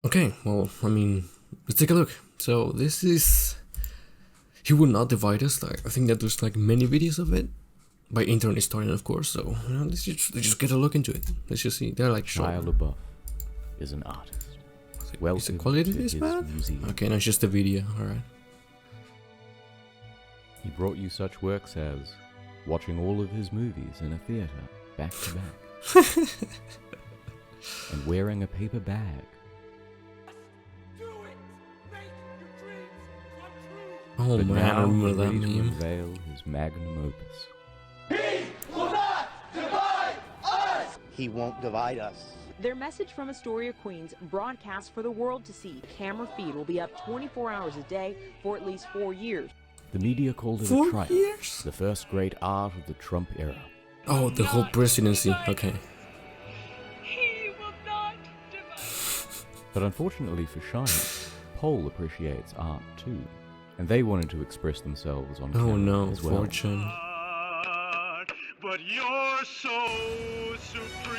Okay, well, I mean, let's take a look. So this is He Will Not Divide Us. Like, I think that there's like many videos of it by internet historian, of course. So you know, let's just get a look into it. Let's just see. They're like short. Shia LaBeouf is an artist. Well, is the quality this bad? Okay, no, it's just a video. All right. He brought you such works as watching all of his movies in a theater back to back, and wearing a paper bag. Oh But man, I now remember he's that ready to meme. unveil his magnum opus. He will not divide us! He won't divide us. Their message from Astoria, Queens, broadcast for the world to see. Camera feed will be up 24 hours a day for at least 4 years. The media called it 4 a triumph, years? the first great art of the Trump era. Oh, the whole presidency. Okay. He will not divide. But unfortunately for Shia, Pole appreciates art too, and they wanted to express themselves on camera Oh no, as well. Fortune. But you're so supreme.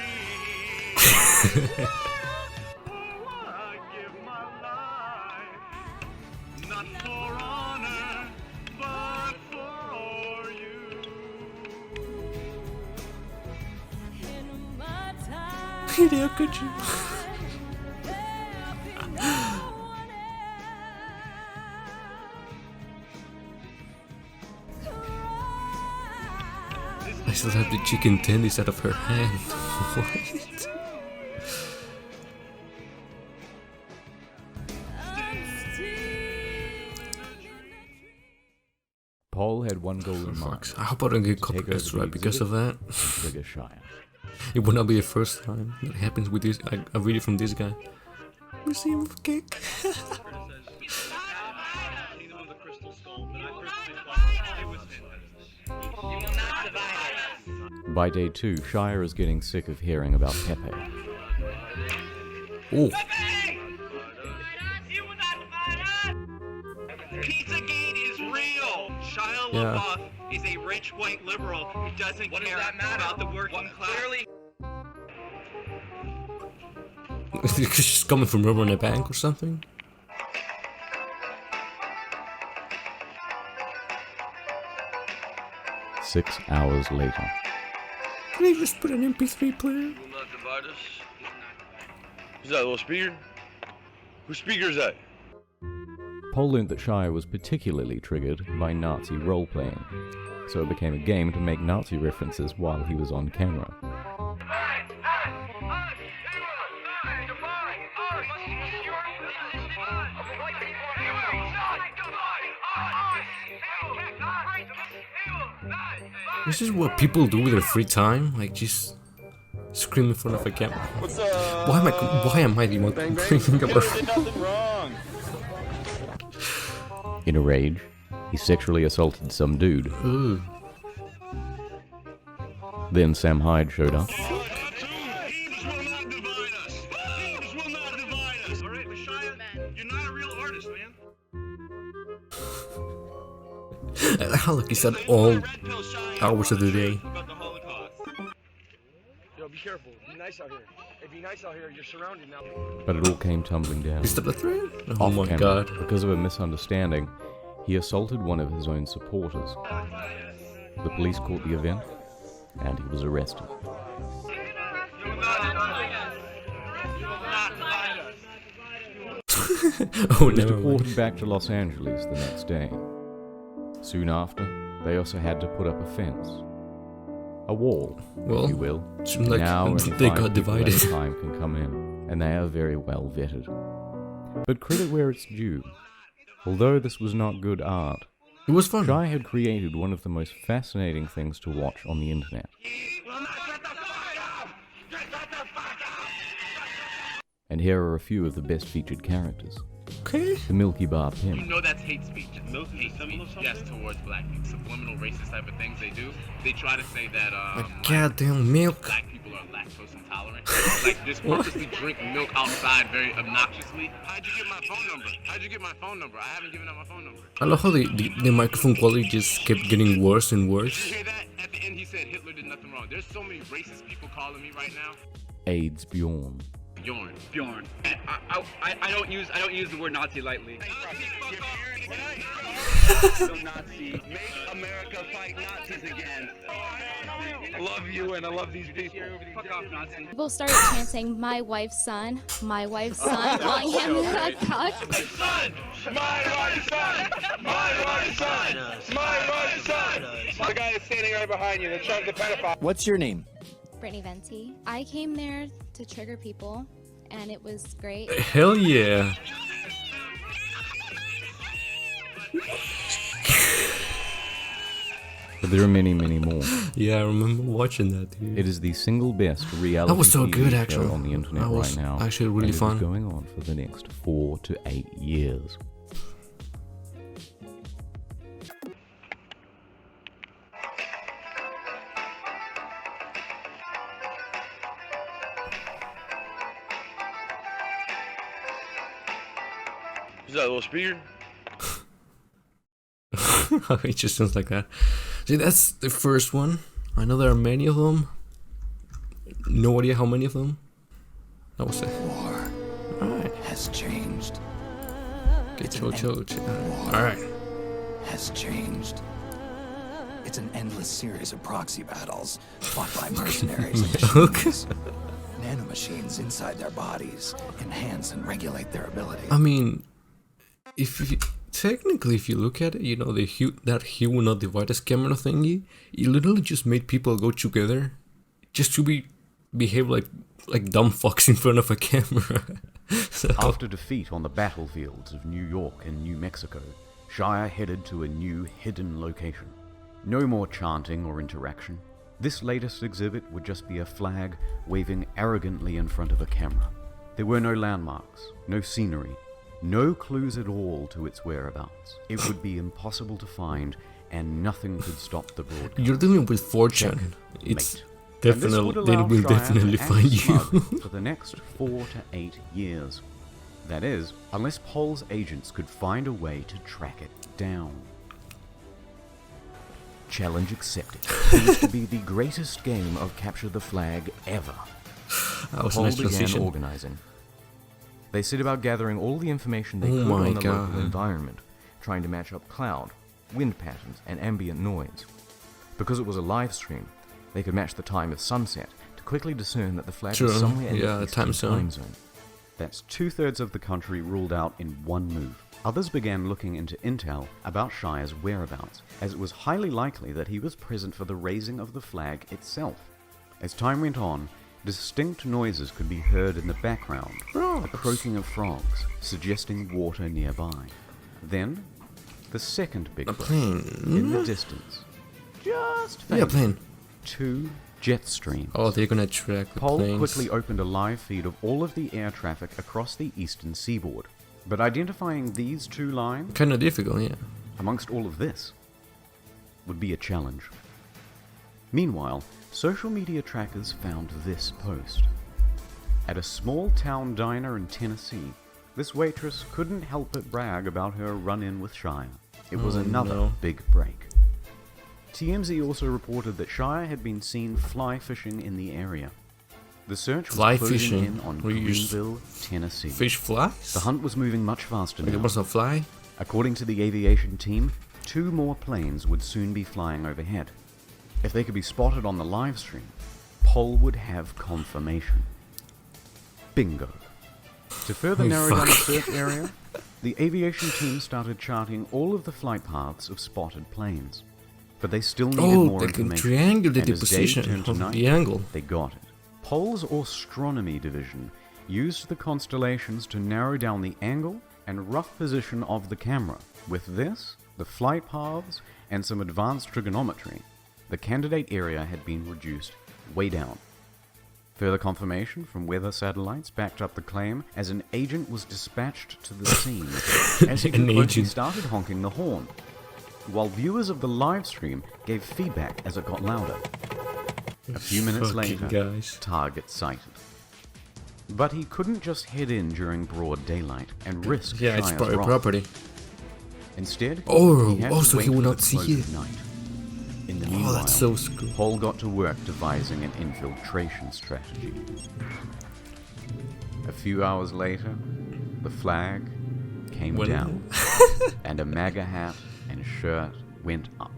I give my life, not for honor, but for you. Hideo Kojima. I still have the chicken tendies out of her hand. What? Paul had one goal in mind: Fuck. I hope I don't get take copyright over strike the because of that. trigger Shia. It will not be the first time that happens with this. I read it from this guy. Receive a kick. By day 2, Shia is getting sick of hearing about Pepe. Oh, Pizzagate is real. Shia Yeah. LaBeouf is a rich white liberal who doesn't care about the working class. Clearly, she's coming from robbing a bank or something. Six hours later, Can I just put an MP3 player? Will not divide us. Who's that, little speaker? Whose speaker is that? Paul learned that Shia was particularly triggered by Nazi role-playing, so it became a game to make Nazi references while he was on camera. This is what people do with their free time, like just scream in front of a camera. What's up? Why am I the one complaining about? Did nothing wrong. In a rage, he sexually assaulted some dude. Ooh. Then Sam Hyde showed up. Teams will not divide us. Teams will not divide us. All right, but Shia, you're not a real artist, man. How like he said all Red pill, Shia. hours of the day. About the Holocaust. Yo, be careful. Be nice out here. Hey, be nice out here. You're surrounded now. But it all came tumbling down. Is that the thread? Oh Off my camera, god. because of a misunderstanding, he assaulted one of his own supporters. The police caught the event, and he was arrested. You will not divide us. You will not divide us. Oh He was never mind. deported back to Los Angeles the next day. Soon after, they also had to put up a fence. A wall, Well, if you will. seemed like Now only they 5 got people at a divided. time can come in, and they are very well vetted. But credit where it's due. Although this was not good art, It was fun. Shia had created one of the most fascinating things to watch on the internet. And here are a few of the best featured characters. Okay. The Milky Bar You Pimp, know that's hate speech. Hate speech, yes, towards black people. Subliminal racist type of things they do. They try to say that Like goddamn milk. black people are lactose intolerant. Like just purposely drink milk outside very obnoxiously. How'd you get my phone number? How'd you get my phone number? I haven't given out my phone number. I love how the microphone quality just kept getting worse and Did worse. you hear that? At the end, he said Hitler did nothing wrong. There's so many racist people calling me right now. AIDS Bjorn, Bjorn. Bjorn. I don't use the word Nazi lightly. Nazi. Make America fight Nazis again. I love you and I love these people. Fuck off, Nazi. People started chanting, "My wife's son, my wife's son," calling him a cuck. Son! My wife's son! My wife's son! My wife's son! The guy is standing right behind you, the chunk the pedophile. What's your name? Brittany Venti. I came there to trigger people, and it was great. Hell yeah. But there are many, many more. Yeah, I remember watching that, dude. It is the single best reality That was so TV good, show actually. on the internet That was right now. actually really and fun. It is going on for the next 4 to 8 years. Is that a little speaker? It just sounds like that. See, that's the first one. I know there are many of them. No idea how many of them. That was it. War Alright. has changed. Okay, chill. Alright. Has changed. It's an endless series of proxy battles fought by mercenaries and machines. Nanomachines inside their bodies enhance and regulate their ability. I mean, technically, if you look at it, you know, that he will not divide us camera thingy, it literally just made people go together just to behave like dumb fucks in front of a camera. So, After defeat on the battlefields of New York and New Mexico, Shia headed to a new hidden location. No more chanting or interaction. This latest exhibit would just be a flag waving arrogantly in front of a camera. There were no landmarks, no scenery, no clues at all to its whereabouts. It would be impossible to find, and nothing could stop the broadcast. you're dealing with 4chan. It's definitely, they will definitely find you. For the next 4 to 8 years. That is, unless Paul's agents could find a way to track it down. Challenge accepted. Seems to be the greatest game of capture the flag ever. That was a Paul nice began transition. organizing. They set about gathering all the information they could my on the local God. environment, trying to match up cloud, wind patterns, and ambient noise. Because it was a live stream, they could match the time of sunset to quickly discern that the flag True, was somewhere in yeah, the the time eastern zone. time zone. That's 2/3 of the country ruled out in one move. Others began looking into intel about Shia's whereabouts, as it was highly likely that he was present for the raising of the flag itself. As time went on, distinct noises could be heard in the background, the croaking of frogs, suggesting water nearby. Then, the second big A break plane. in the distance. Just Yeah, faint. plane. 2 jet streams. Oh, they're gonna track the Paul planes. quickly opened a live feed of all of the air traffic across the eastern seaboard. But identifying these 2 lines, Kinda difficult, yeah. amongst all of this, would be a challenge. Meanwhile, social media trackers found this post. At a small town diner in Tennessee, this waitress couldn't help but brag about her run-in with Shia. It was another no. big break. TMZ also reported that Shia had been seen fly fishing in the area. The search was Fly closing fishing? in on Where you use Greenville, Tennessee. Fish flies? The hunt was moving much faster Like, it now. was a fly? According to the aviation team, 2 more planes would soon be flying overhead. If they could be spotted on the live stream, Paul would have confirmation. Bingo. To further Oh, narrow down the fuck. search area, the aviation team started charting all of the flight paths of spotted planes. But they still needed Oh, more they can information. triangulate and the as day position turned to of night, the angle. They got it. Paul's astronomy division used the constellations to narrow down the angle and rough position of the camera. With this, the flight paths, and some advanced trigonometry, the candidate area had been reduced way down. Further confirmation from weather satellites backed up the claim as an agent was dispatched to the scene. As he An got close, he agent. started honking the horn, while viewers of the live stream gave feedback as it got louder. A few minutes Fucking later, guys. target sighted. But he couldn't just head in during broad daylight and risk Yeah, it's Shia's private wrath. property. Instead, Oh, he had oh, to so wait he will for the not see close it. of night. In the Oh, meanwhile, that's so screwed. Paul got to work devising an infiltration strategy. A few hours later, the flag came down, and a MAGA hat and shirt went up.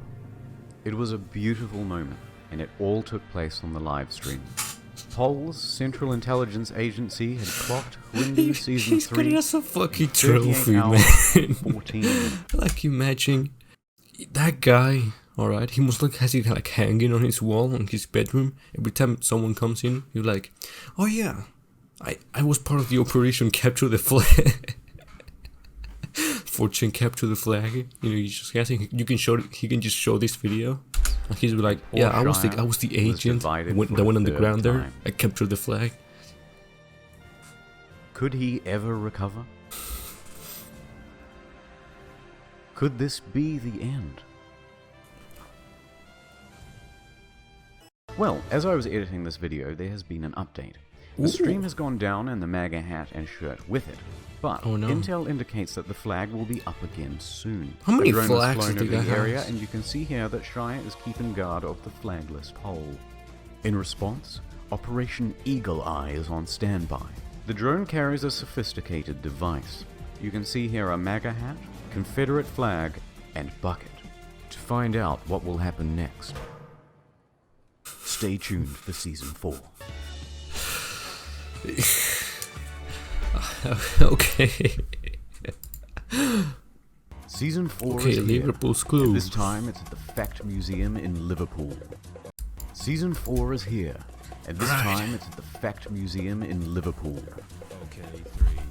It was a beautiful moment, and it all took place on the live stream. Pol's Central Intelligence Agency had clocked Windows Season 3. He's got a fucking trophy, man. 14. Like, imagine that guy. Alright, he must like, has it like hanging on his wall in his bedroom. Every time someone comes in, you're like, oh yeah, I was part of the operation Capture the Flag. Fortune Capture the Flag. You know, he just has it, you can show, he can just show this video. And he's like, yeah, I was the agent that went on the ground there. I captured the flag. Could he ever recover? Could this be the end? Well, as I was editing this video, there has been an update. The stream has gone down and the MAGA hat and shirt with it. But Intel indicates that the flag will be up again soon. How many a drone flags was flown do over they the area, have? and you can see here that Shire is keeping guard of the flagless pole. In response, Operation Eagle Eye is on standby. The drone carries a sophisticated device. You can see here a MAGA hat, Confederate flag, and bucket. To find out what will happen next, stay tuned for Season 4. Okay. Season 4 okay, is here. Liverpool's closed. This time it's at the Fact Museum in Liverpool. Season 4 is here, and this time it's at the Fact Museum in Liverpool.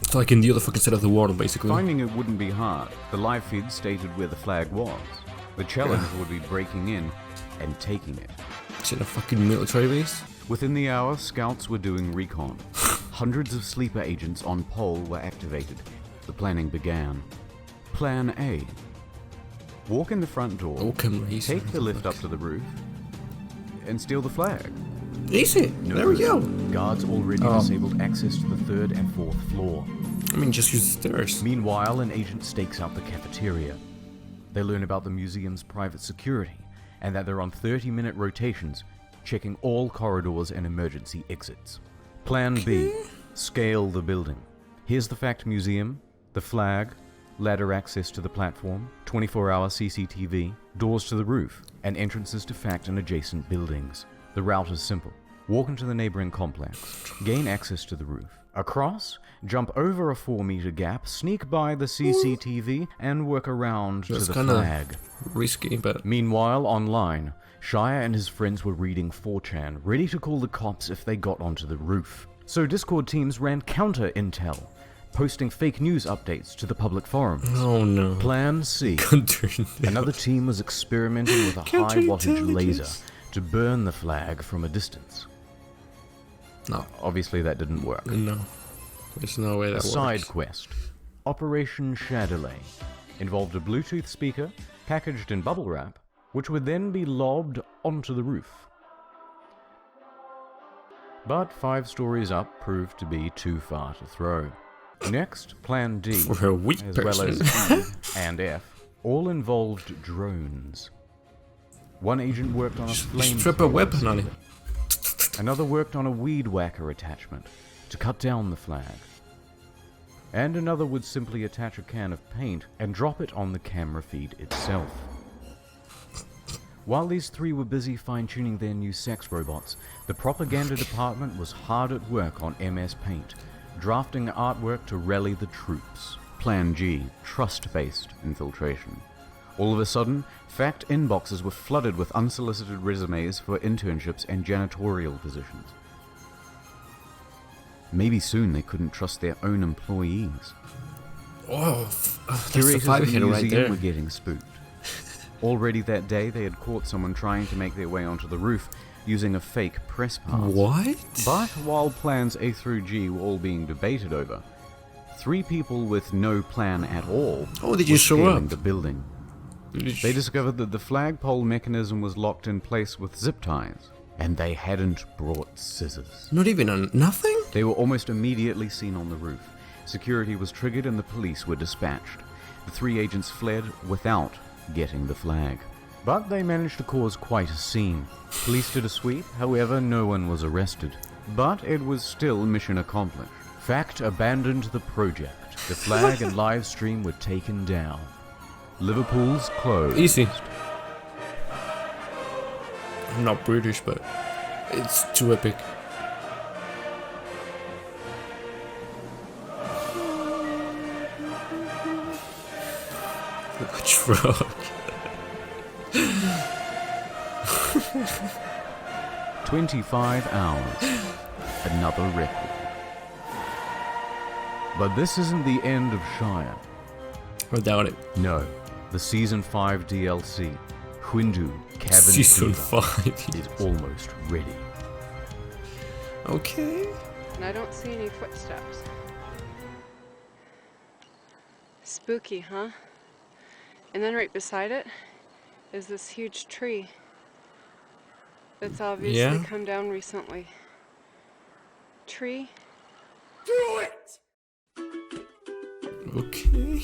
It's like in the other fucking side of the world, basically. Finding it wouldn't be hard. The live feed stated where the flag was. The challenge would be breaking in and taking it. It's in a fucking military base? Within the hour, scouts were doing recon. Hundreds of sleeper agents on pole were activated. The planning began. Plan A. Walk in the front door, take the lift up to the roof, and steal the flag. Easy. No, there we go. Guards already disabled access to the 3rd and 4th floor. I mean, just use the stairs. Meanwhile, an agent stakes out the cafeteria. They learn about the museum's private security, and that they're on 30-minute rotations, checking all corridors and emergency exits. Plan B. Scale the building. Here's the Fact Museum, the flag, ladder access to the platform, 24-hour CCTV, doors to the roof, and entrances to Fact and adjacent buildings. The route is simple. Walk into the neighboring complex, gain access to the roof. Across, jump over a 4-meter gap, sneak by the CCTV, and work around to the flag. Risky, but... Meanwhile, online, Shire and his friends were reading 4chan, ready to call the cops if they got onto the roof. So Discord teams ran counter-intel, posting fake news updates to the public forums. Oh no. Plan C. Another team was experimenting with a high-wattage laser to burn the flag from a distance. No. Obviously that didn't work. No. There's no way that works. Side quest. Operation Shadowlay involved a Bluetooth speaker packaged in bubble wrap, which would then be lobbed onto the roof. But 5 stories up proved to be too far to throw. Next, Plan D, For a weak as person. well as E and F, all involved drones. One agent worked on a flame strap a weapon on it. Another worked on a weed whacker attachment to cut down the flag. And another would simply attach a can of paint and drop it on the camera feed itself. While these 3 were busy fine-tuning their new sex robots, the propaganda department was hard at work on MS Paint, drafting artwork to rally the troops. Plan G, trust-based infiltration. All of a sudden, Fact inboxes were flooded with unsolicited resumes for internships and janitorial positions. Maybe soon they couldn't trust their own employees. Oh, Curators that's of the right museum there. were getting spooked. Already that day, they had caught someone trying to make their way onto the roof using a fake press pass. What? But while plans A through G were all being debated over, 3 people with no plan at all did you were show scaling up? the building. They discovered that the flagpole mechanism was locked in place with zip ties, and they hadn't brought scissors. Not even on nothing? They were almost immediately seen on the roof. Security was triggered and the police were dispatched. The 3 agents fled without getting the flag. But they managed to cause quite a scene. Police did a sweep, however no one was arrested. But it was still mission accomplished. Fact abandoned the project. The flag and live stream were taken down. Liverpool's closed. Easy. I'm not British, but it's too epic. Look at truck. 25 hours. Another record. But this isn't the end of Shire. I doubt it. No. The Season 5 DLC, Hindu Cabin Season Fever, 5 is almost ready. Okay. And I don't see any footsteps. Spooky, huh? And then right beside it is this huge tree that's obviously come down recently. Tree? Do it! Okay.